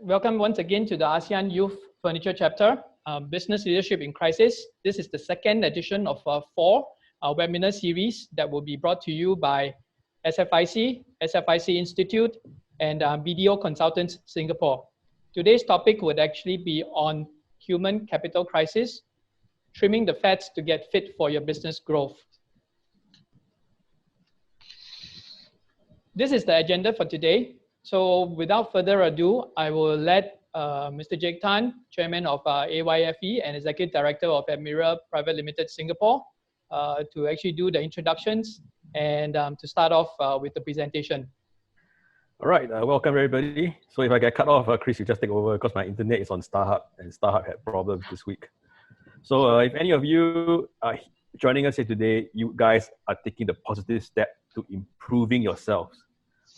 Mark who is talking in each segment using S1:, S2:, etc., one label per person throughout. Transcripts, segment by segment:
S1: welcome once again to the ASEAN Youth Furniture Chapter, Business Leadership in Crisis. This is the second edition of four webinar series that will be brought to you by SFIC, SFIC Institute, and BDO Consultants Singapore. Today's topic would actually be on human capital crisis, trimming the fats to get fit for your business growth. This is the agenda for today. So without further ado, I will let Mr. Jake Tan, Chairman of AYFE and Executive Director of Admira Private Limited Singapore, to actually do the introductions and to start off with the presentation.
S2: All right, welcome everybody. So if I get cut off, Chris, you just take over because my internet is on StarHub and StarHub had problems this week. So if any of you are joining us here today, you guys are taking the positive step to improving yourselves.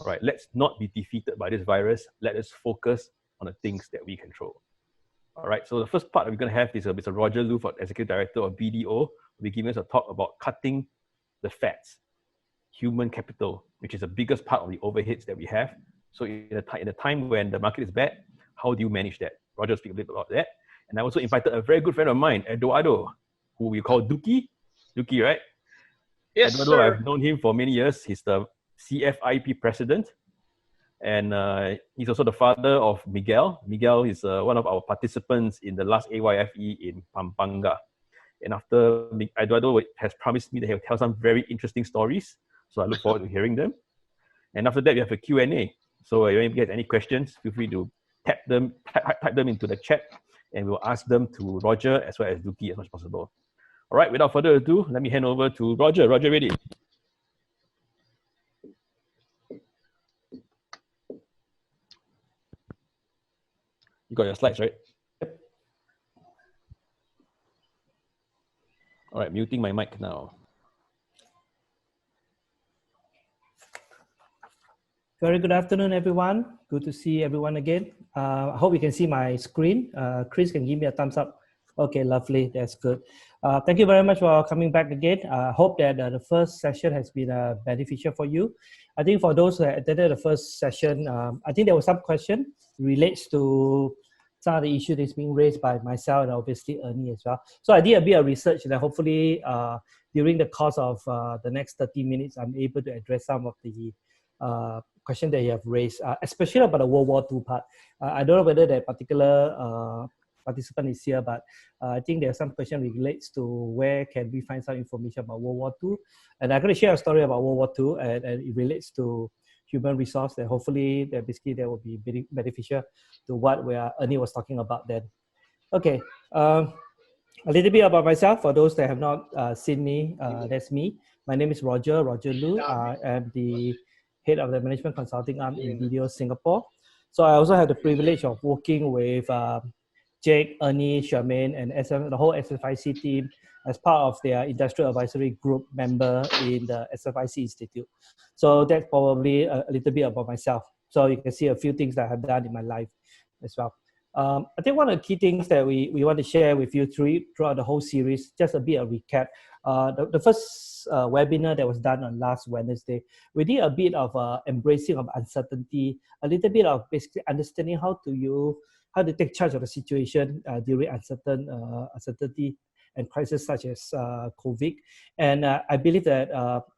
S2: All right, let's not be defeated by this virus. Let us focus on the things that we control. All right, so the first part we're going to have is Mr. Roger Lu, Executive Director of BDO, will be giving us a talk about cutting the fats, human capital, which is the biggest part of the overheads that we have. So in a time when the market is bad, how do you manage that? Roger will speak a bit about that. And I also invited a very good friend of mine, Eduardo, who we call Duki. Duki, right?
S3: Yes,
S2: Eduardo,
S3: sir.
S2: I've known him for many years. He's the CFIP president. And he's also the father of Miguel. Miguel is one of our participants in the last AYFE in Pampanga. And after Eduardo has promised me that he'll tell some very interesting stories. So I look forward to hearing them. And after that, we have a Q&A. So if you get any questions, feel free to type them into the chat and we'll ask them to Roger as well as Duki as much as possible. All right, without further ado, let me hand over to Roger. Roger, ready? You got your slides, right? Yep. All right, muting my mic now.
S4: Very good afternoon, everyone. Good to see everyone again. I hope you can see my screen. Chris can give me a thumbs up. Okay, lovely. That's good. Thank you very much for coming back again. I hope that the first session has been beneficial for you. I think for those who attended the first session, I think there was some question relates to some of the issue that's being raised by myself and obviously Ernie as well. So I did a bit of research and hopefully during the course of the next 30 minutes, I'm able to address some of the question that you have raised, especially about the World War II part. I don't know whether that particular participant is here, but I think there's some question relates to where can we find some information about World War II. And I'm going to share a story about World War II and it relates to human resource that hopefully that basically that will be beneficial to what Ernie was talking about then. Okay, a little bit about myself for those that have not seen me, that's me. My name is Roger Lu. I am the head of the management consulting arm in BDO Singapore. So I also have the privilege of working with Jake, Ernie, Charmaine, and the whole SFIC team as part of their industrial advisory group member in the SFIC Institute. So that's probably a little bit about myself. So you can see a few things that I have done in my life as well. I think one of the key things that we want to share with you throughout the whole series, just a bit of recap. The first webinar that was done on last Wednesday, we did a bit of embracing of uncertainty, a little bit of basically understanding how to take charge of the situation during uncertainty and crises such as COVID. And I believe that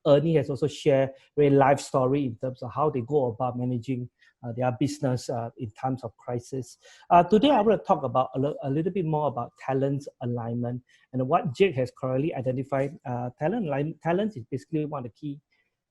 S4: Ernie has also shared a very live story in terms of how they go about managing their business in times of crisis. Today, I want to talk about a little bit more about talent alignment and what Jake has currently identified. Talent is basically one of the key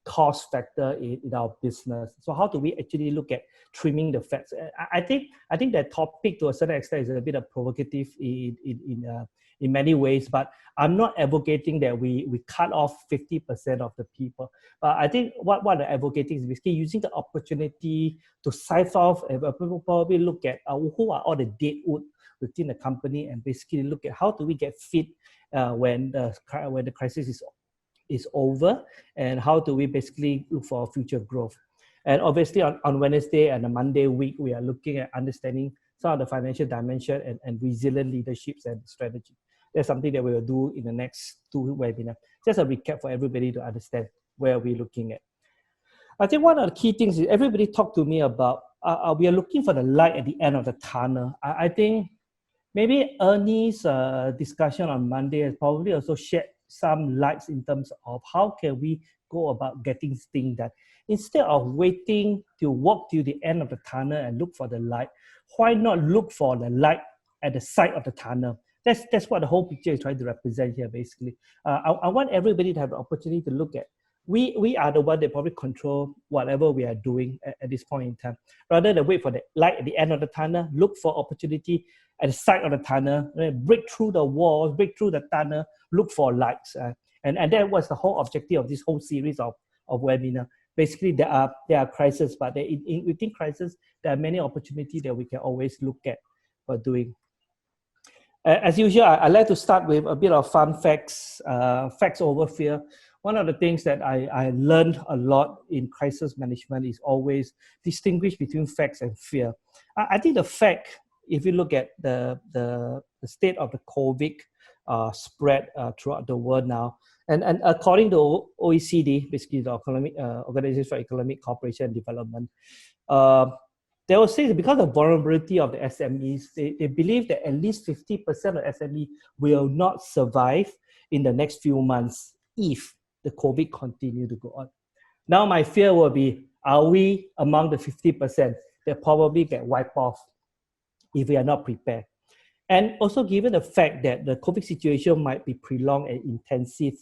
S4: cost factor in our business. So how do we actually look at trimming the fats? I think that topic to a certain extent is a bit of provocative in many ways, but I'm not advocating that we cut off 50% of the people. But I think what I'm advocating is basically using the opportunity to size off and probably look at who are all the dead wood within the company and basically look at how do we get fit when the crisis is over, and how do we basically look for future growth. And obviously on Wednesday and the Monday week, we are looking at understanding some of the financial dimension and resilient leaderships and strategy. That's something that we will do in the next 2 webinars. Just a recap for everybody to understand where we're looking at. I think one of the key things is everybody talked to me about we are looking for the light at the end of the tunnel. I think maybe Ernie's discussion on Monday has probably also shed some lights in terms of how can we go about getting things done. Instead of waiting to walk to the end of the tunnel and look for the light, why not look for the light at the side of the tunnel? That's what the whole picture is trying to represent here, basically. I want everybody to have the opportunity to look at. We are the one that probably control whatever we are doing at this point in time. Rather than wait for the light at the end of the tunnel, look for opportunity at the side of the tunnel, break through the walls, break through the tunnel, look for lights. And that was the whole objective of this whole series of webinar. Basically, there are crises, but within crisis, there are many opportunities that we can always look at for doing. As usual, I like to start with a bit of fun facts, facts over fear. One of the things that I learned a lot in crisis management is always distinguish between facts and fear. I think the fact, if you look at the state of the COVID spread throughout the world now, and according to OECD, basically the Organization for Economic Cooperation and Development, they will say that because of vulnerability of the SMEs, they believe that at least 50% of SME will not survive in the next few months if the COVID continue to go on. Now my fear will be, are we among the 50% that probably get wiped off if we are not prepared? And also given the fact that the COVID situation might be prolonged and intensive,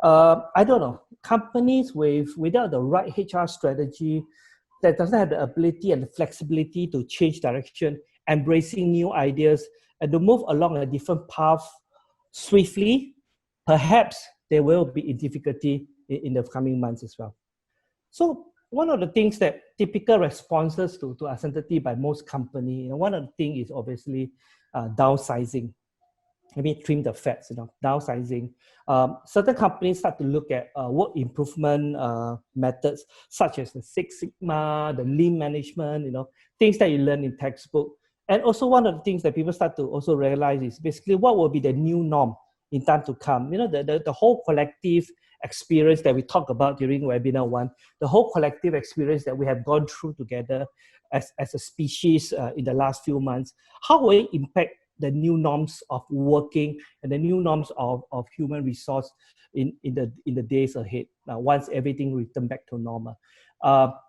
S4: I don't know, companies without the right HR strategy that doesn't have the ability and the flexibility to change direction, embracing new ideas, and to move along a different path swiftly, perhaps there will be difficulty in the coming months as well. So one of the things that typical responses to uncertainty by most companies, one of the things is obviously downsizing. Maybe trim the fats, downsizing. Certain companies start to look at work improvement methods such as the Six Sigma, the lean management, things that you learn in textbook. And also one of the things that people start to also realize is basically what will be the new norm in time to come. The whole collective experience that we talked about during webinar 1, the whole collective experience that we have gone through together as a species in the last few months, how will it impact the new norms of working and the new norms of human resource in the days ahead, once everything return back to normal?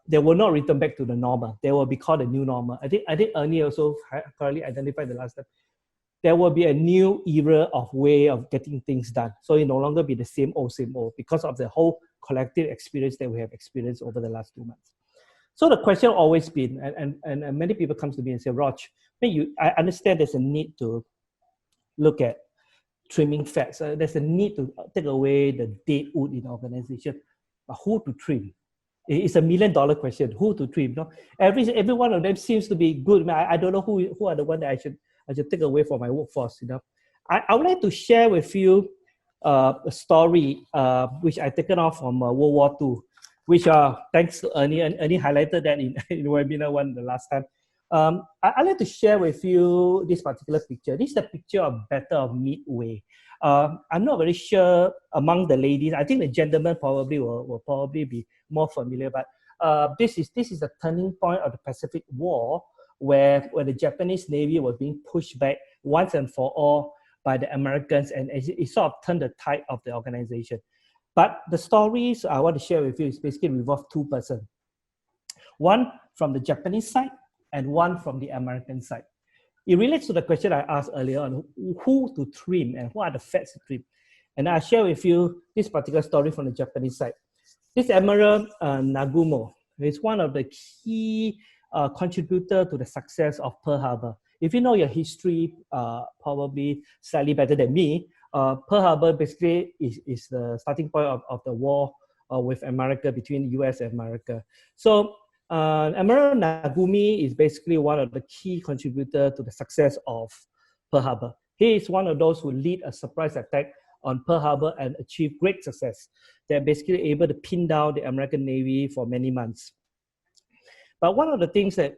S4: They will not return back to the normal. They will be called a new normal. I think Ernie also correctly identified the last time. There will be a new era of way of getting things done. So it no longer be the same old because of the whole collective experience that we have experienced over the last 2 months. So the question always been, and many people come to me and say, Rog, I understand there's a need to look at trimming fats. There's a need to take away the dead wood in the organization. But who to trim? It's $1 million question. Who to trim? Every one of them seems to be good. I don't know who are the one that I should take away from my workforce. I would like to share with you a story which I taken off from World War II, which thanks to Ernie. Ernie highlighted that in webinar 1 the last time. I'd like to share with you this particular picture. This is the picture of Battle of Midway. I'm not very sure among the ladies. I think the gentlemen probably will probably be more familiar, but this is the turning point of the Pacific War, where the Japanese Navy was being pushed back once and for all by the Americans, and it sort of turned the tide of the organization. But the stories I want to share with you is basically revolve 2 persons. One from the Japanese side and one from the American side. It relates to the question I asked earlier on, who to trim and what are the fats to trim. And I'll share with you this particular story from the Japanese side. This Admiral Nagumo is one of the key contributors to the success of Pearl Harbor. If you know your history, probably slightly better than me, Pearl Harbor basically is the starting point of the war with America, between US and America. So Admiral Nagumi is basically one of the key contributors to the success of Pearl Harbor. He is one of those who lead a surprise attack on Pearl Harbor and achieve great success. They're basically able to pin down the American Navy for many months. But one of the things that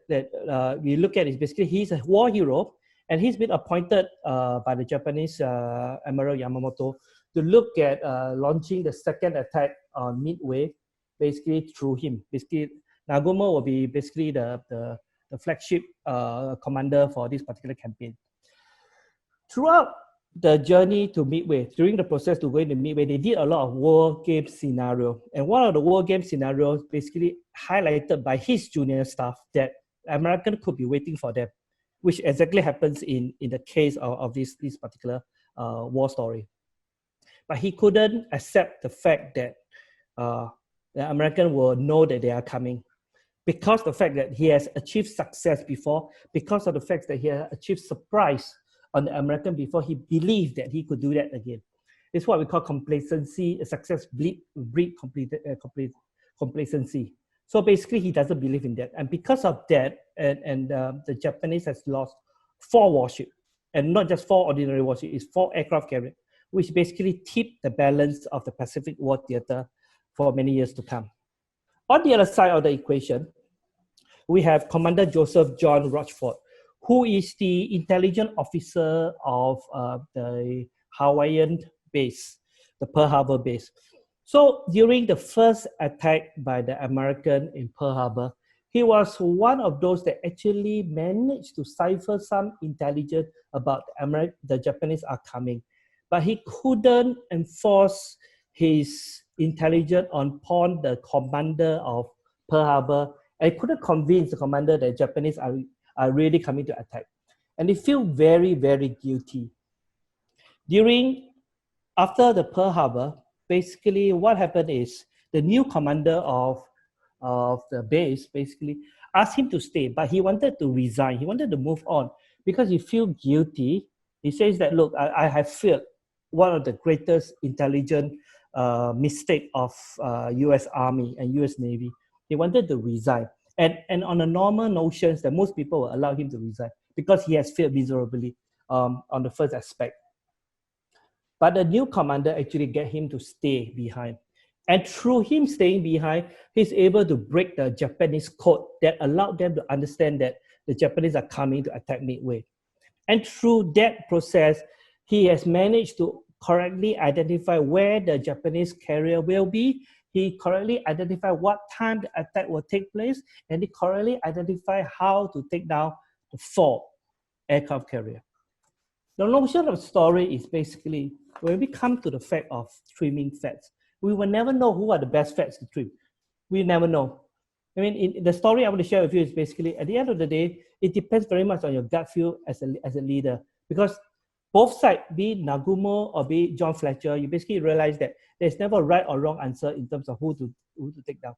S4: we look at is basically he's a war hero, and he's been appointed by the Japanese Admiral Yamamoto to look at launching the second attack on Midway, basically through him. Basically, Nagumo will be basically the the flagship commander for this particular campaign. Throughout the journey to Midway, during the process to going to Midway, they did a lot of war game scenario. And one of the war game scenarios basically highlighted by his junior staff that American could be waiting for them, which exactly happens in the case of this particular war story. But he couldn't accept the fact that the American will know that they are coming, because the fact that he has achieved success before, because of the fact that he has achieved surprise on the American before, he believed that he could do that again. It's what we call complacency. Success breed complacency. So basically, he doesn't believe in that. And because of that, the Japanese has lost 4 warships, and not just 4 ordinary warships, it's 4 aircraft carriers, which basically tipped the balance of the Pacific War theater for many years to come. On the other side of the equation, we have Commander Joseph John Rochford, who is the intelligence officer of the Hawaiian base, the Pearl Harbor base. So during the first attack by the American in Pearl Harbor, he was one of those that actually managed to cipher some intelligence about the Japanese are coming. But he couldn't enforce his intelligence upon the commander of Pearl Harbor, and he couldn't convince the commander that Japanese are really coming to attack. And they feel very, very guilty. After the Pearl Harbor, basically what happened is the new commander of the base basically asked him to stay, but he wanted to resign. He wanted to move on because he feels guilty. He says that, look, I have failed one of the greatest intelligence mistake of US Army and US Navy. He wanted to resign. And on the normal notions that most people will allow him to resign because he has failed miserably on the first aspect. But the new commander actually get him to stay behind. And through him staying behind, he's able to break the Japanese code that allowed them to understand that the Japanese are coming to attack Midway. And through that process, he has managed to correctly identify where the Japanese carrier will be. He correctly identified what time the attack will take place, and he correctly identified how to take down the 4 aircraft carrier. The notion of the story is basically, when we come to the fact of trimming fats, we will never know who are the best fats to trim. We never know. I mean, the story I want to share with you is basically, at the end of the day, it depends very much on your gut feel as a leader. Because both sides, be it Nagumo or be it John Fletcher, you basically realize that there's never a right or wrong answer in terms of who to take down.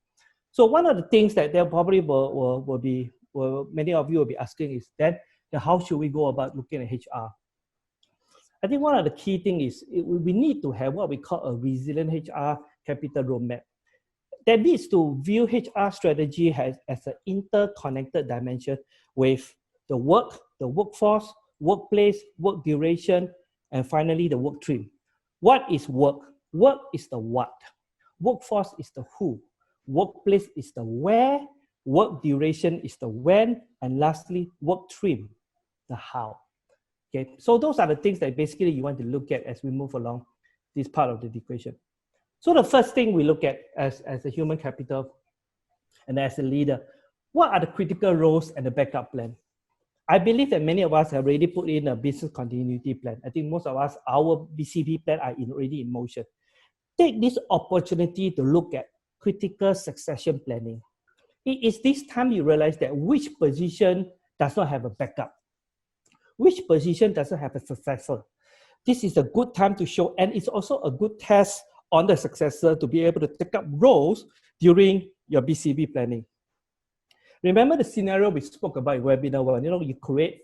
S4: So one of the things that there probably many of you will be asking is that how should we go about looking at HR? I think one of the key things is we need to have what we call a resilient HR capital roadmap. That needs to view HR strategy as an interconnected dimension with the workforce, workplace, work duration, and finally the work stream. What is work? Work is the what. Workforce is the who. Workplace is the where. Work duration is the when. And lastly, work stream, the how. Okay, so those are the things that basically you want to look at as we move along this part of the equation. So the first thing we look at as a human capital and as a leader, what are the critical roles and the backup plan? I believe that many of us have already put in a business continuity plan. I think most of us, our BCP plan are already in motion. Take this opportunity to look at critical succession planning. It is this time you realize that which position does not have a backup, which position doesn't have a successor. This is a good time to show, and it's also a good test on the successor to be able to take up roles during your BCP planning. Remember the scenario we spoke about in webinar 1, you create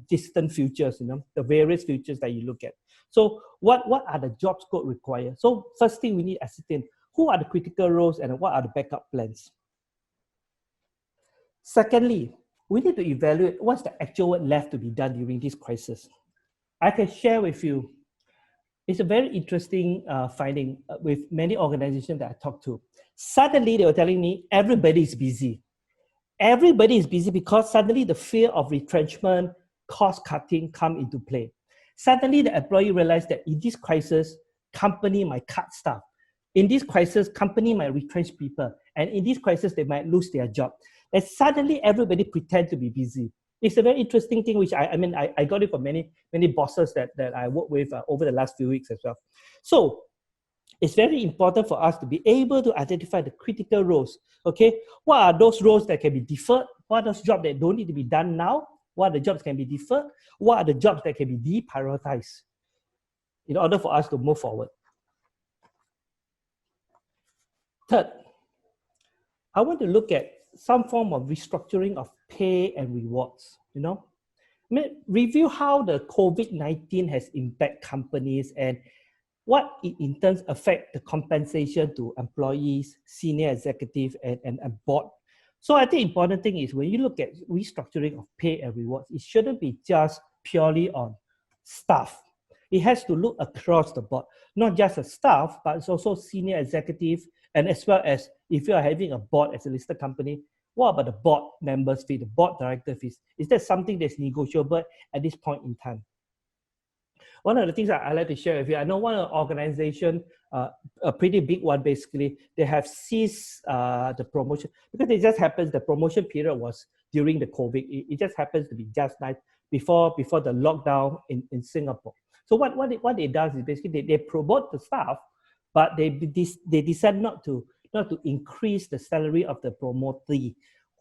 S4: distant futures, the various futures that you look at. So what are the job scope required? So first thing we need to ascertain, who are the critical roles and what are the backup plans? Secondly, we need to evaluate what's the actual work left to be done during this crisis. I can share with you, it's a very interesting finding with many organizations that I talked to. Suddenly they were telling me everybody is busy. Everybody is busy because suddenly the fear of retrenchment, cost cutting come into play. Suddenly the employee realized that in this crisis, company might cut staff. In this crisis, company might retrench people. And in this crisis, they might lose their job. And suddenly everybody pretend to be busy. It's a very interesting thing, which I got it from many bosses that I work with over the last few weeks as well. So it's very important for us to be able to identify the critical roles. Okay, what are those roles that can be deferred? What are those jobs that don't need to be done now? What are the jobs can be deferred? What are the jobs that can be deprioritized in order for us to move forward? Third, I want to look at some form of restructuring of pay and rewards. Review how the COVID-19 has impacted companies and what it in turn affect the compensation to employees, senior executive, and board. So I think important thing is when you look at restructuring of pay and rewards, it shouldn't be just purely on staff. It has to look across the board, not just the staff, but it's also senior executive, and as well as if you are having a board as a listed company, what about the board members' fee, the board director fees? Is that something that's negotiable at this point in time? One of the things I like to share with you, I know one organization, a pretty big one basically, they have ceased the promotion because it just happens the promotion period was during the COVID. It just happens to be just nice before the lockdown in Singapore. So what it does is basically they promote the staff, but they decide not to increase the salary of the promotee.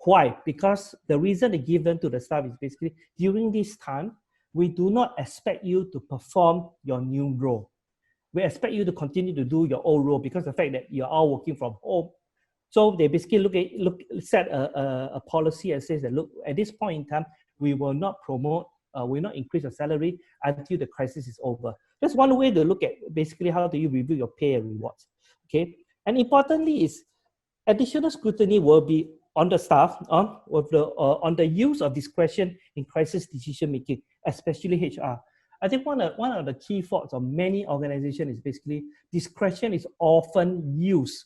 S4: Why? Because the reason they give them to the staff is basically during this time, we do not expect you to perform your new role. We expect you to continue to do your old role because of the fact that you're all working from home. So they basically set a policy and says that, look, at this point in time, we will not promote, will not increase your salary until the crisis is over. That's one way to look at basically how do you review your pay and rewards. Okay, and importantly is additional scrutiny will be on the staff on the use of discretion in crisis decision making, especially HR. I think one of the key faults of many organizations is basically discretion is often used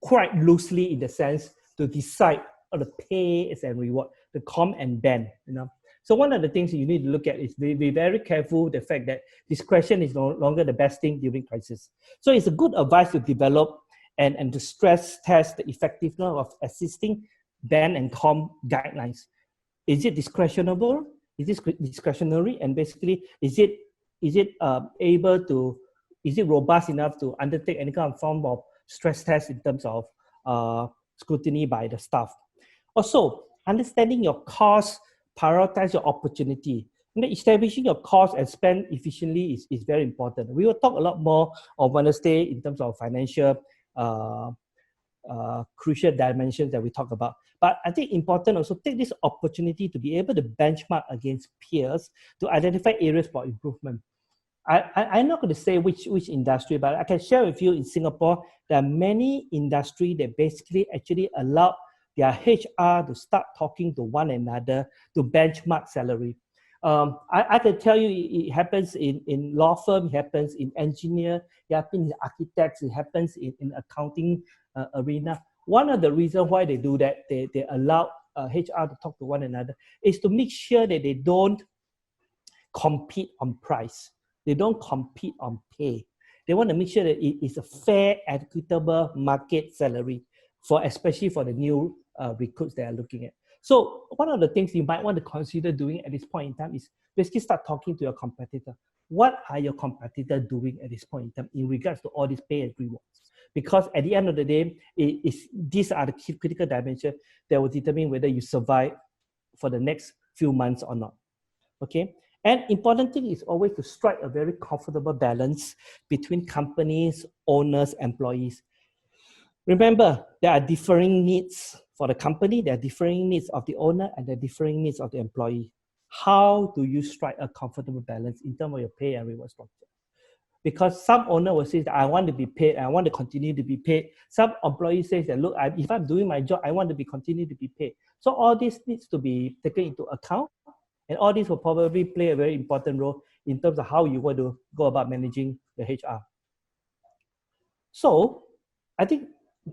S4: quite loosely in the sense to decide on the pays and reward, the comp and ben. So one of the things you need to look at is be very careful the fact that discretion is no longer the best thing during crisis. So it's a good advice to develop and to stress test the effectiveness of existing ban and comp guidelines. Is it discretionable? Is it discretionary? And basically, is it robust enough to undertake any kind of form of stress test in terms of scrutiny by the staff? Also, understanding your cost, prioritize your opportunity. Establishing your cost and spend efficiently is very important. We will talk a lot more on Wednesday in terms of financial crucial dimensions that we talk about. But I think important also take this opportunity to be able to benchmark against peers to identify areas for improvement. I'm not going to say which industry, but I can share with you in Singapore, there are many industries that basically actually allow their HR to start talking to one another to benchmark salary. I can tell you it happens in law firm, it happens in engineer, it happens in architects, it happens in accounting arena. One of the reasons why they do that, they allow HR to talk to one another, is to make sure that they don't compete on price. They don't compete on pay. They want to make sure that it is a fair, equitable market salary, especially for the new recruits they are looking at. So one of the things you might want to consider doing at this point in time is basically start talking to your competitor. What are your competitors doing at this point in time in regards to all these pay and rewards? Because at the end of the day, these are the key critical dimensions that will determine whether you survive for the next few months or not. Okay? And important thing is always to strike a very comfortable balance between companies, owners, employees. Remember, there are differing needs for the company, there are differing needs of the owner, and there are differing needs of the employee. How do you strike a comfortable balance in terms of your pay and reward structure? Because some owner will say that I want to be paid, I want to continue to be paid. Some employee says that, look, if I'm doing my job, I want to continue to be paid. So all this needs to be taken into account, and all this will probably play a very important role in terms of how you want to go about managing the HR. So I think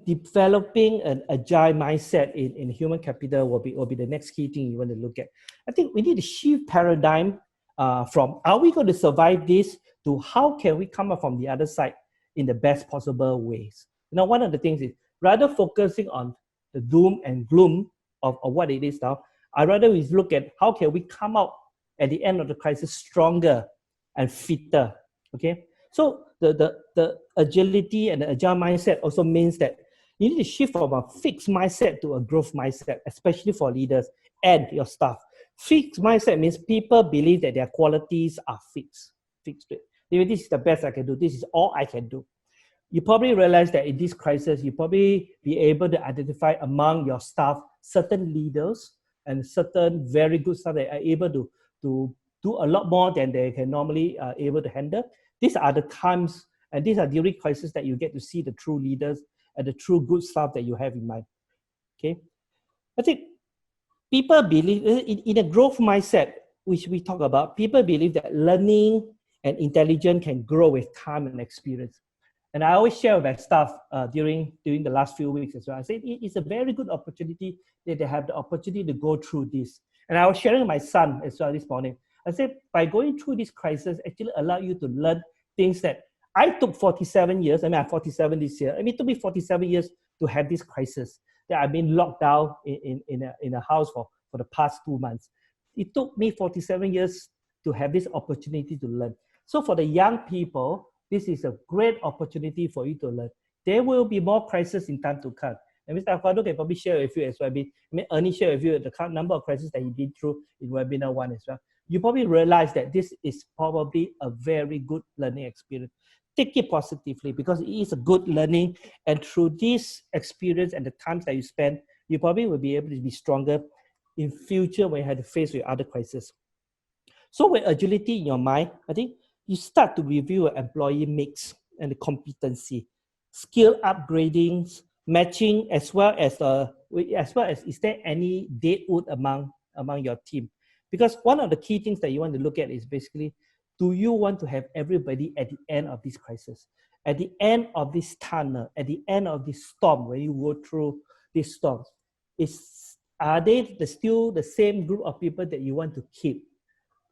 S4: developing an agile mindset in human capital will be the next key thing you want to look at. I think we need to shift paradigm from are we going to survive this to how can we come up from the other side in the best possible ways. One of the things is rather focusing on the doom and gloom of what it is now. I'd rather we look at how can we come out at the end of the crisis stronger and fitter. Okay, so the agility and the agile mindset also means that you need to shift from a fixed mindset to a growth mindset, especially for leaders and your staff. Fixed mindset means people believe that their qualities are fixed. This is the best I can do. This is all I can do. You probably realize that in this crisis, you probably be able to identify among your staff certain leaders and certain very good staff that are able to do a lot more than they can normally able to handle. These are the times, and these are during crisis that you get to see the true leaders and the true good staff that you have in mind. Okay, I think people believe in a growth mindset, which we talk about. People believe that learning and intelligence can grow with time and experience. And I always share with my staff during the last few weeks as well. I said it's a very good opportunity that they have the opportunity to go through this. And I was sharing with my son as well this morning. I said, by going through this crisis, actually allow you to learn things that I took 47 years. I mean, I'm 47 this year. I mean, it took me 47 years to have this crisis that I've been locked down in a house for the past 2 months. It took me 47 years to have this opportunity to learn. So for the young people, this is a great opportunity for you to learn. There will be more crises in time to come. And Mr. Akwado can probably share with you as well. I mean, Ernie share with you the current number of crises that he's been through in webinar 1 as well. You probably realize that this is probably a very good learning experience. Take it positively because it is a good learning. And through this experience and the times that you spend, you probably will be able to be stronger in future when you have to face with other crises. So with agility in your mind, I think you start to review an employee mix and the competency, skill upgradings, matching, as well as is there any deadwood among your team? Because one of the key things that you want to look at is basically, do you want to have everybody at the end of this crisis, at the end of this tunnel, at the end of this storm, when you go through this storm? Are they still the same group of people that you want to keep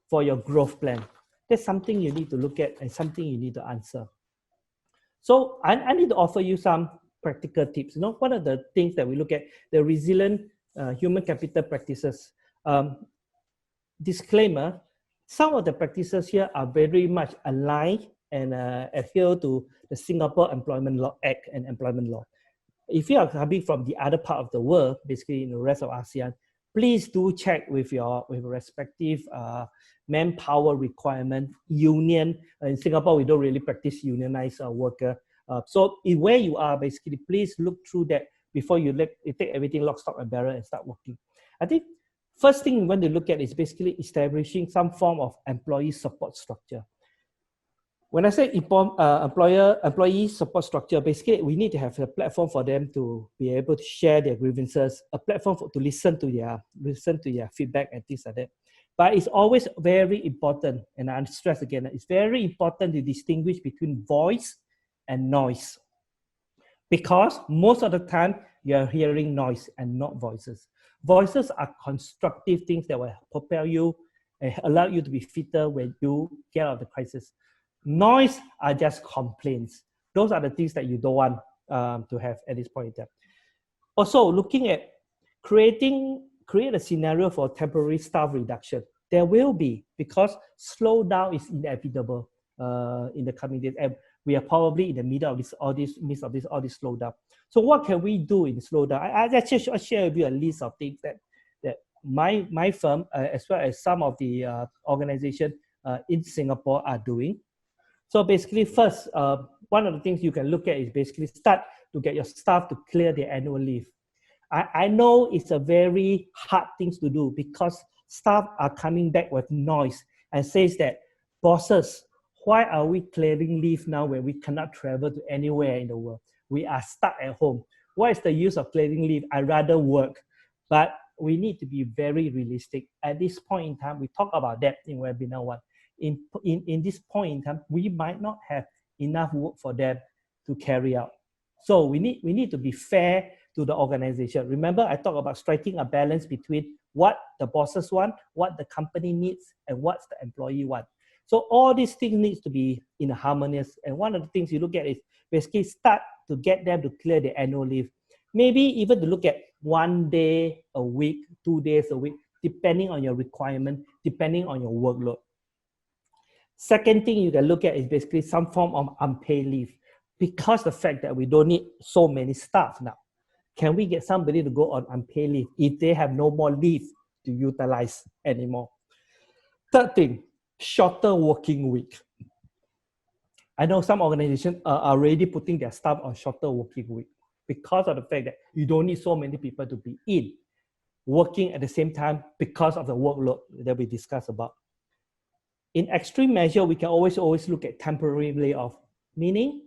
S4: for your growth plan? That's something you need to look at and something you need to answer. So I need to offer you some practical tips. You know, one of the things that we look at, the resilient human capital practices. Disclaimer, some of the practices here are very much aligned and adhere to the Singapore Employment Law Act and Employment Law. If you are coming from the other part of the world, basically in the rest of ASEAN, please do check with your respective manpower requirement, union. In Singapore, we don't really practice unionized worker. So where you are, basically, please look through that before you take everything lock, stock, and barrel and start working. I think first thing you want to look at is basically establishing some form of employee support structure. When I say employee support structure, basically we need to have a platform for them to be able to share their grievances, a platform to listen to their feedback and things like that. But it's always very important, and I stress again, it's very important to distinguish between voice and noise. Because most of the time you're hearing noise and not voices. Voices are constructive things that will propel you and allow you to be fitter when you get out of the crisis. Noise are just complaints. Those are the things that you don't want to have at this point in time. Also, looking at create a scenario for temporary staff reduction. There will be, because slowdown is inevitable in the coming days, and we are probably in the middle of this slowdown. So what can we do in slowdown? I'll share with you a list of things that my firm, as well as some of the organizations in Singapore are doing. So basically, first, one of the things you can look at is basically start to get your staff to clear their annual leave. I know it's a very hard thing to do because staff are coming back with noise and says that, bosses, why are we clearing leave now when we cannot travel to anywhere in the world? We are stuck at home. What is the use of clearing leave? I'd rather work. But we need to be very realistic. At this point in time, we talk about that in webinar 1. In this point in time, we might not have enough work for them to carry out. So we need to be fair to the organization. Remember, I talked about striking a balance between what the bosses want, what the company needs, and what the employee want. So all these things needs to be in a harmonious. And one of the things you look at is basically start to get them to clear their annual leave. Maybe even to look at 1 day a week, 2 days a week, depending on your requirement, depending on your workload. Second thing you can look at is basically some form of unpaid leave. Because the fact that we don't need so many staff now, can we get somebody to go on unpaid leave if they have no more leave to utilize anymore? Third thing, shorter working week. I know some organizations are already putting their staff on shorter working week because of the fact that you don't need so many people to be in working at the same time because of the workload that we discussed about. In extreme measure, we can always look at temporary layoff, meaning,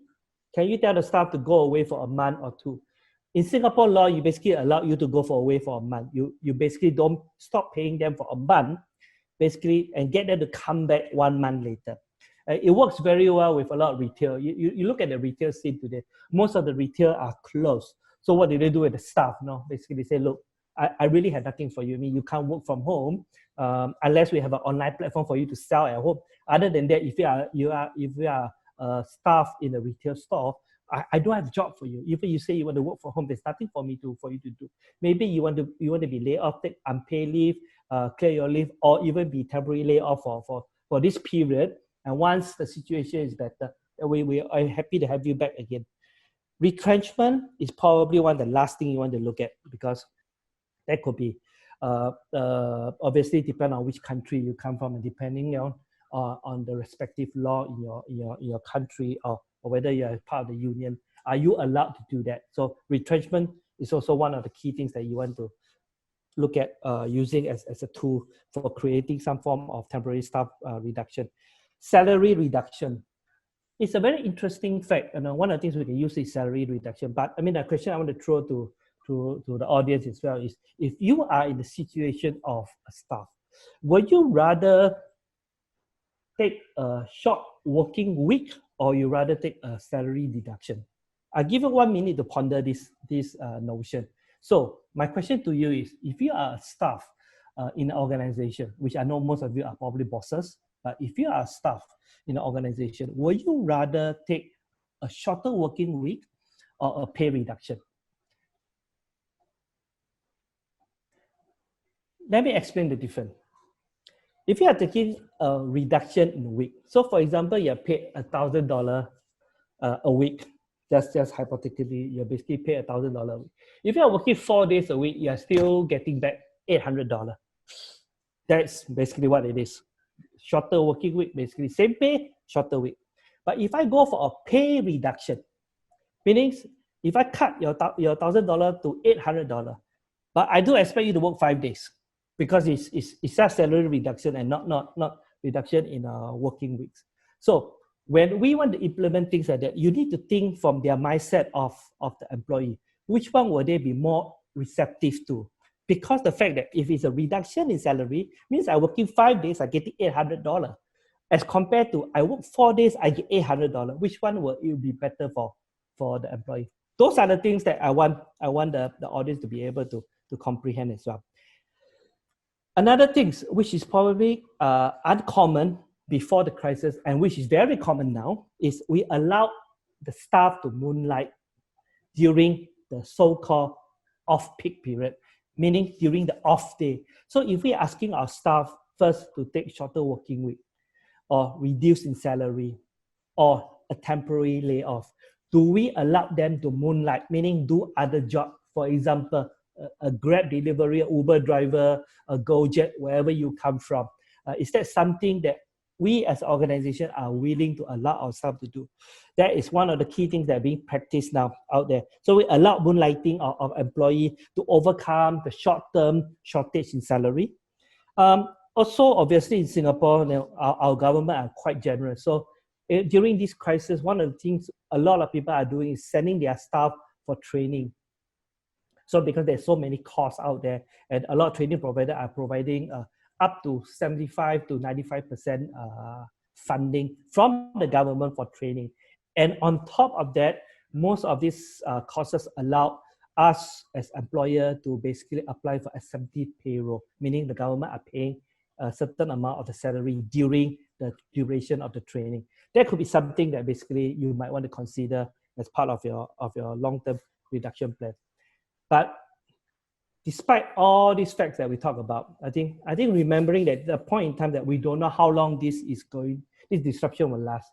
S4: can you tell the staff to go away for a month or two? In Singapore law, you basically allow you to go away for a month. You basically don't stop paying them for a month, basically, and get them to come back 1 month later. It works very well with a lot of retail. You look at the retail scene today, most of the retail are closed. So what do they do with the staff? No, basically they say, look, I really have nothing for you. I mean, you can't work from home unless we have an online platform for you to sell at home. Other than that, if you are staff in a retail store, I don't have a job for you. Even you say you want to work from home, there's nothing for you to do. Maybe you want to be laid off, take unpaid leave, clear your leave, or even be temporarily laid off for this period. And once the situation is better, we are happy to have you back again. Retrenchment is probably one of the last thing you want to look at, because that could be obviously depend on which country you come from, and depending on the respective law in your country, or whether you are part of the union, are you allowed to do that? So retrenchment is also one of the key things that you want to look at using as a tool for creating some form of temporary staff reduction. Salary reduction. It's a very interesting fact, and one of the things we can use is salary reduction. But I mean, the question I want to throw to the audience as well is, if you are in the situation of a staff, would you rather take a short working week, or you rather take a salary deduction? I'll give you 1 minute to ponder this notion. So my question to you is, if you are a staff in an organization, which I know most of you are probably bosses, but if you are a staff in an organization, would you rather take a shorter working week or a pay reduction? Let me explain the difference. If you are taking a reduction in a week, so for example, you are paid $1,000 a week, just hypothetically, you're basically paid $1,000 a week. If you are working 4 days a week, you are still getting back $800. That's basically what it is. Shorter working week, basically same pay, shorter week. But if I go for a pay reduction, meaning if I cut your $1,000 to $800, but I do expect you to work 5 days, because it's just salary reduction and not reduction in working weeks. So when we want to implement things like that, you need to think from their mindset of the employee. Which one will they be more receptive to? Because the fact that if it's a reduction in salary, means I'm working 5 days, I get $800. As compared to I work 4 days, I get $800. Which one will it be better for the employee? Those are the things that I want the audience to be able to comprehend as well. Another thing which is probably uncommon before the crisis, and which is very common now, is we allow the staff to moonlight during the so-called off-peak period, meaning during the off day. So if we're asking our staff first to take shorter working week, or reduce in salary, or a temporary layoff, do we allow them to moonlight, meaning do other jobs? For example, a Grab delivery, a Uber driver, a Gojek, wherever you come from. Is that something that we as an organization are willing to allow ourselves to do? That is one of the key things that are being practiced now out there. So we allow moonlighting of employee to overcome the short-term shortage in salary. Also, obviously in Singapore, our government are quite generous. So during this crisis, one of the things a lot of people are doing is sending their staff for training. So because there's so many costs out there, and a lot of training providers are providing up to 75 to 95% funding from the government for training. And on top of that, most of these courses allow us as employer to basically apply for exemptive payroll, meaning the government are paying a certain amount of the salary during the duration of the training. That could be something that basically you might want to consider as part of your long-term reduction plan. But despite all these facts that we talk about, I think remembering that the point in time that we don't know how long this disruption will last.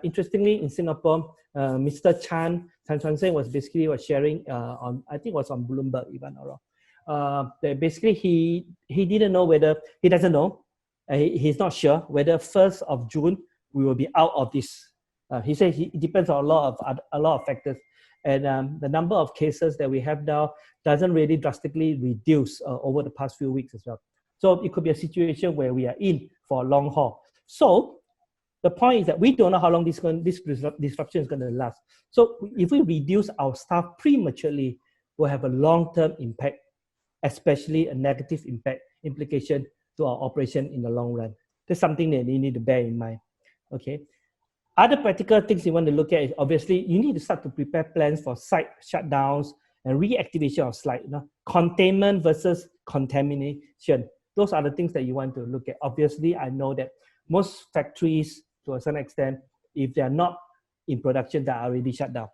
S4: Interestingly, in Singapore, Mr. Chan Chuan-Seng was sharing on, I think it was on Bloomberg, if I'm not wrong. That basically he didn't know whether, he doesn't know, he's not sure whether 1st of June we will be out of this. He said it depends on a lot of factors. And the number of cases that we have now doesn't really drastically reduce over the past few weeks as well. So it could be a situation where we are in for a long haul. So the point is that we don't know how long this disruption is going to last. So if we reduce our staff prematurely, we'll have a long-term impact, especially a negative implication to our operation in the long run. That's something that you need to bear in mind. Okay. Other practical things you want to look at is obviously you need to start to prepare plans for site shutdowns and reactivation of site. Containment versus contamination. Those are the things that you want to look at. Obviously, I know that most factories, to a certain extent, if they are not in production, they are already shut down.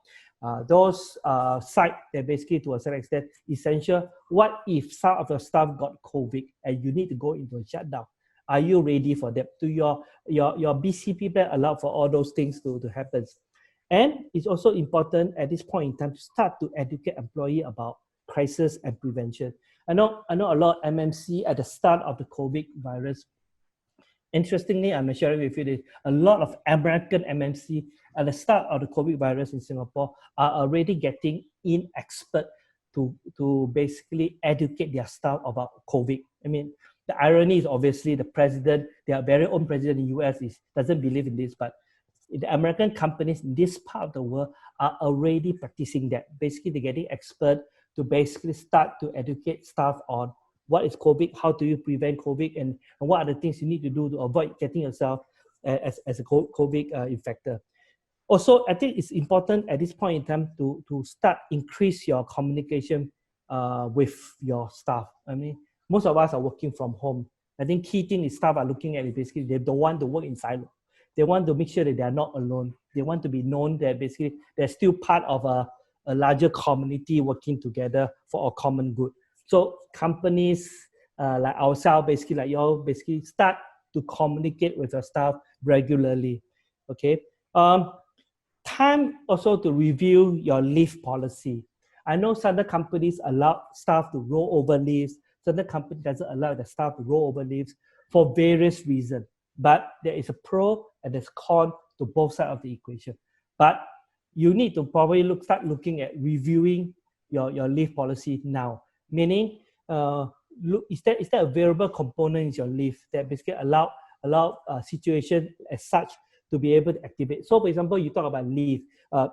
S4: Those sites, they're basically, to a certain extent, essential. What if some of your staff got COVID and you need to go into a shutdown? Are you ready for that? Do your BCP plan allow for all those things to happen? And it's also important at this point in time to start to educate employee about crisis and prevention. I know a lot of MNC at the start of the COVID virus. Interestingly, I'm sharing with you this, a lot of American MNC at the start of the COVID virus in Singapore are already getting in expert to basically educate their staff about COVID. I mean, the irony is obviously the president, their very own president in the US doesn't believe in this, but the American companies in this part of the world are already practicing that. Basically, they're getting expert to basically start to educate staff on what is COVID, how do you prevent COVID, and what are the things you need to do to avoid getting yourself as a COVID infector. Also, I think it's important at this point in time to start increase your communication with your staff. I mean, most of us are working from home. I think key thing is staff are looking at it basically, they don't want to work in silo. They want to make sure that they are not alone. They want to be known that basically they're still part of a larger community working together for a common good. So companies like ourselves, basically like y'all, basically start to communicate with your staff regularly. Okay. Time also to review your leave policy. I know certain companies allow staff to roll over leaves. Certain company doesn't allow the staff to roll over leaves for various reasons. But there is a pro and there's con to both sides of the equation. But you need to probably start looking at reviewing your leave policy now. Meaning, is there a variable component in your leave that basically allow a situation as such to be able to activate? So, for example, you talk about leave.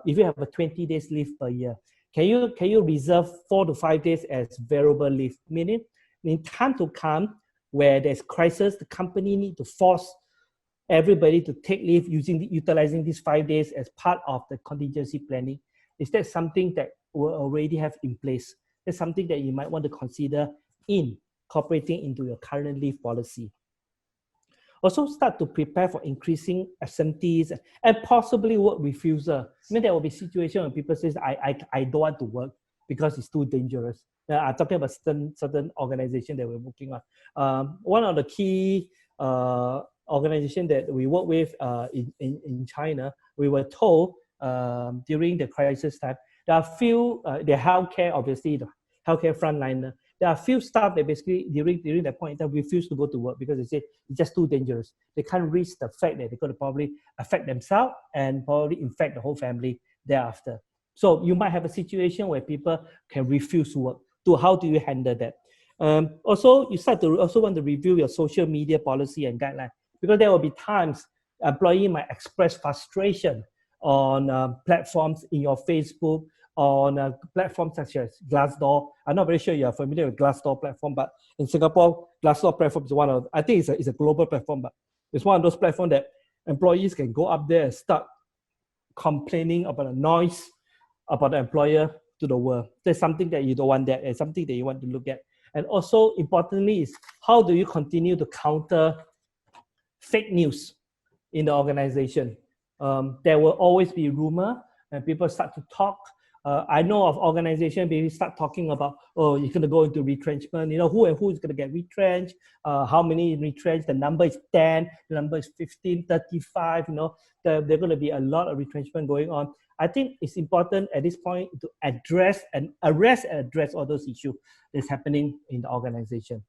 S4: If you have a 20 days leave per year, can you reserve 4 to 5 days as variable leave? Meaning, in time to come where there's crisis, the company need to force everybody to take leave utilizing these 5 days as part of the contingency planning. Is that something that we already have in place? That's something that you might want to consider incorporating into your current leave policy. Also start to prepare for increasing absentees and possibly work refusal. I mean, there will be situations when people say, I don't want to work because it's too dangerous. I'm talking about certain organizations that we're working on. One of the key organizations that we work with in China, we were told during the crisis time, there are few, the healthcare, obviously, the healthcare frontliner, there are few staff that basically during that point in time refuse to go to work because they say it's just too dangerous. They can't risk the fact that they're going to probably affect themselves and probably infect the whole family thereafter. So you might have a situation where people can refuse to work. So how do you handle that? Also, you start to also want to review your social media policy and guidelines, because there will be times employee might express frustration on platforms in your Facebook, on platforms such as Glassdoor. I'm not very sure you're familiar with Glassdoor platform, but in Singapore, Glassdoor platform is one of, I think it's a global platform, but it's one of those platforms that employees can go up there and start complaining about the noise about the employer to the world. There's something that you don't want that, and something that you want to look at. And also importantly is how do you continue to counter fake news in the organization? There will always be rumor and people start to talk I know of organizations maybe start talking about, oh, you're going to go into retrenchment, who and who is going to get retrenched, how many retrenched, the number is 10, the number is 15, 35, there are going to be a lot of retrenchment going on. I think it's important at this point to address all those issues that's happening in the organization.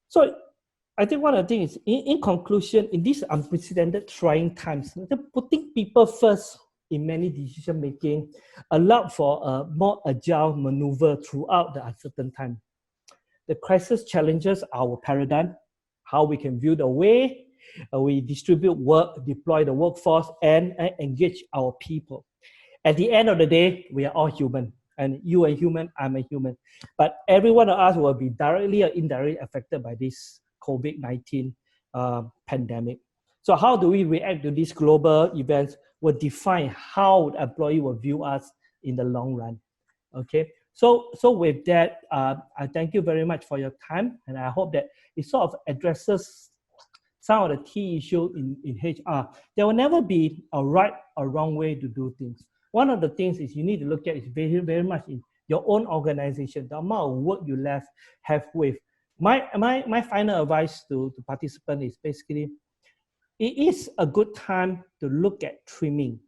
S4: So I think one of the things is, in conclusion, in these unprecedented trying times, putting people first in many decision making allowed for a more agile maneuver throughout the uncertain time. The crisis challenges our paradigm, how we can view the way we distribute work, deploy the workforce, and engage our people. At the end of the day, we are all human, and you are human, I'm a human. But every one of us will be directly or indirectly affected by this COVID-19 pandemic. So how do we react to these global events will define how the employee will view us in the long run. Okay, so with that, I thank you very much for your time, and I hope that it sort of addresses some of the key issues in HR. There will never be a right or wrong way to do things. One of the things is you need to look at is very, very much in your own organization, the amount of work you have with. My final advice to participants is basically, it is a good time to look at trimming.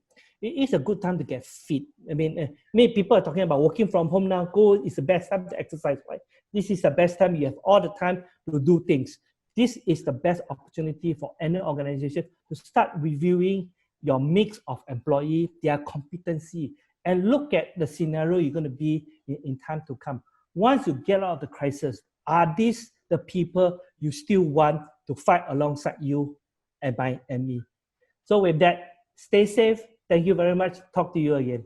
S4: It is a good time to get fit. I mean, many people are talking about working from home now. It's the best time to exercise, right? This is the best time. You have all the time to do things. This is the best opportunity for any organization to start reviewing your mix of employee, their competency, and look at the scenario you're going to be in time to come. Once you get out of the crisis, are these the people you still want to fight alongside you and me? So with that, stay safe. Thank you very much. Talk to you again.